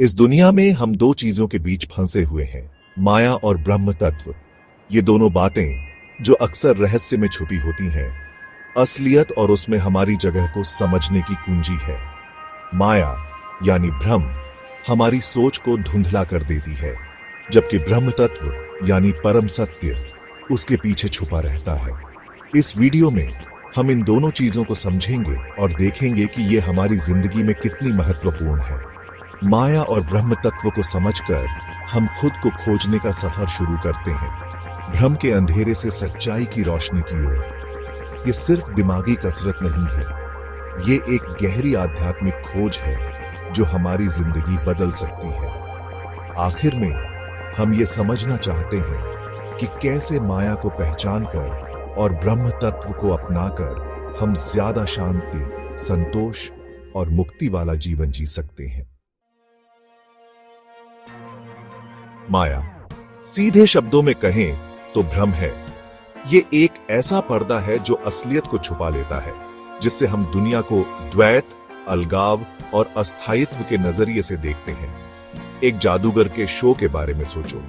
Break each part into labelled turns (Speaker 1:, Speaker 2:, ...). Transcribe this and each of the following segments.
Speaker 1: इस दुनिया में हम दो चीजों के बीच फंसे हुए हैं, माया और ब्रह्म तत्व। ये दोनों बातें जो अक्सर रहस्य में छुपी होती हैं, असलियत और उसमें हमारी जगह को समझने की कुंजी है। माया यानी भ्रम हमारी सोच को धुंधला कर देती है, जबकि ब्रह्म तत्व यानी परम सत्य उसके पीछे छुपा रहता है। इस वीडियो में हम इन दोनों चीजों को समझेंगे और देखेंगे कि ये हमारी जिंदगी में कितनी महत्वपूर्ण है। माया और ब्रह्म तत्व को समझकर हम खुद को खोजने का सफर शुरू करते हैं, भ्रम के अंधेरे से सच्चाई की रोशनी की ओर। ये सिर्फ दिमागी कसरत नहीं है, ये एक गहरी आध्यात्मिक खोज है जो हमारी जिंदगी बदल सकती है। आखिर में हम ये समझना चाहते हैं कि कैसे माया को पहचानकर और ब्रह्म तत्व को अपनाकर हम ज्यादा शांति, संतोष और मुक्ति वाला जीवन जी सकते हैं। माया, सीधे शब्दों में कहें तो भ्रम है। ये एक ऐसा पर्दा है जो असलियत को छुपा लेता है, जिससे हम दुनिया को द्वैत, अलगाव और अस्थायित्व के नजरिए से देखते हैं। एक जादूगर के शो के बारे में सोचो।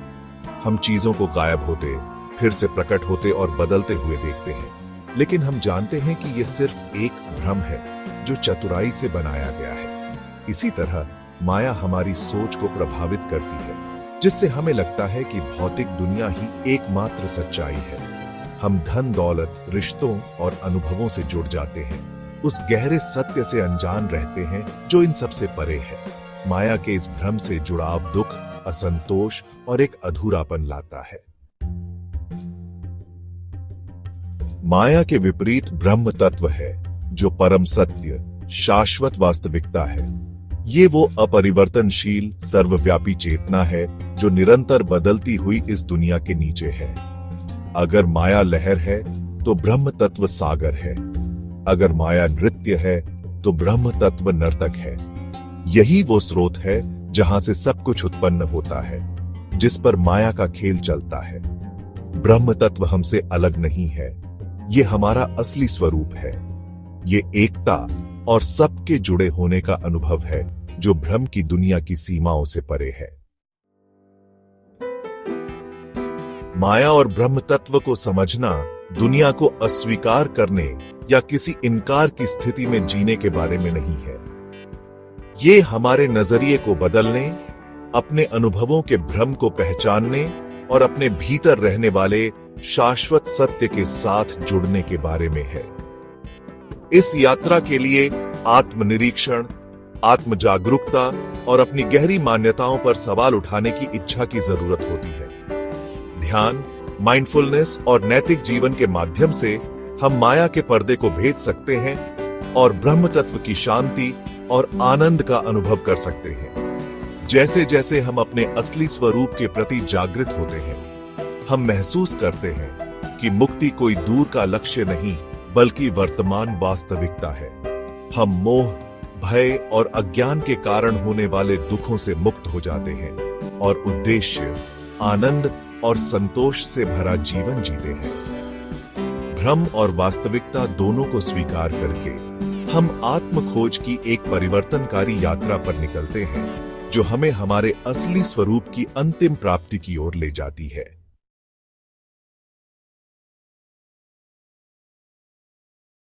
Speaker 1: हम चीजों को गायब होते, फिर से प्रकट होते और बदलते हुए देखते हैं, लेकिन हम जानते हैं कि यह सिर्फ एक भ्रम है जो चतुराई से बनाया गया है। इसी तरह माया हमारी सोच को प्रभावित करती है, जिससे हमें लगता है कि भौतिक दुनिया ही एकमात्र सच्चाई है। हम धन, दौलत, रिश्तों और अनुभवों से जुड़ जाते हैं, उस गहरे सत्य से अनजान रहते हैं जो इन सबसे परे है। माया के इस भ्रम से जुड़ाव दुख, असंतोष और एक अधूरापन लाता है। माया के विपरीत ब्रह्म तत्व है, जो परम सत्य, शाश्वत वास्तविकता है। ये वो अपरिवर्तनशील, सर्वव्यापी चेतना है जो निरंतर बदलती हुई इस दुनिया के नीचे है। अगर माया लहर है तो ब्रह्म तत्व सागर है। अगर माया नृत्य है तो ब्रह्म तत्व नर्तक है। यही वो स्रोत है जहां से सब कुछ उत्पन्न होता है, जिस पर माया का खेल चलता है। ब्रह्म तत्व हमसे अलग नहीं है, ये हमारा असली स्वरूप है। ये एकता और सबके जुड़े होने का अनुभव है जो भ्रम की दुनिया की सीमाओं से परे है। माया और ब्रह्म तत्व को समझना दुनिया को अस्वीकार करने या किसी इनकार की स्थिति में जीने के बारे में नहीं है। ये हमारे नजरिए को बदलने, अपने अनुभवों के भ्रम को पहचानने और अपने भीतर रहने वाले शाश्वत सत्य के साथ जुड़ने के बारे में है। इस यात्रा के लिए आत्मनिरीक्षण, आत्म जागरूकता और अपनी गहरी मान्यताओं पर सवाल उठाने की इच्छा की जरूरत होती है। ध्यान, माइंडफुलनेस और नैतिक जीवन के माध्यम से हम माया के पर्दे को भेद सकते हैं और ब्रह्म तत्व की शांति और आनंद का अनुभव कर सकते हैं। जैसे जैसे हम अपने असली स्वरूप के प्रति जागृत होते हैं, हम महसूस करते हैं कि मुक्ति कोई दूर का लक्ष्य नहीं, बल्कि वर्तमान वास्तविकता है। हम मोह, भय और अज्ञान के कारण होने वाले दुखों से मुक्त हो जाते हैं और उद्देश्य, आनंद और संतोष से भरा जीवन जीते हैं। भ्रम और वास्तविकता दोनों को स्वीकार करके हम आत्म खोज की एक परिवर्तनकारी यात्रा पर निकलते हैं, जो हमें हमारे असली स्वरूप की अंतिम प्राप्ति की ओर ले जाती है।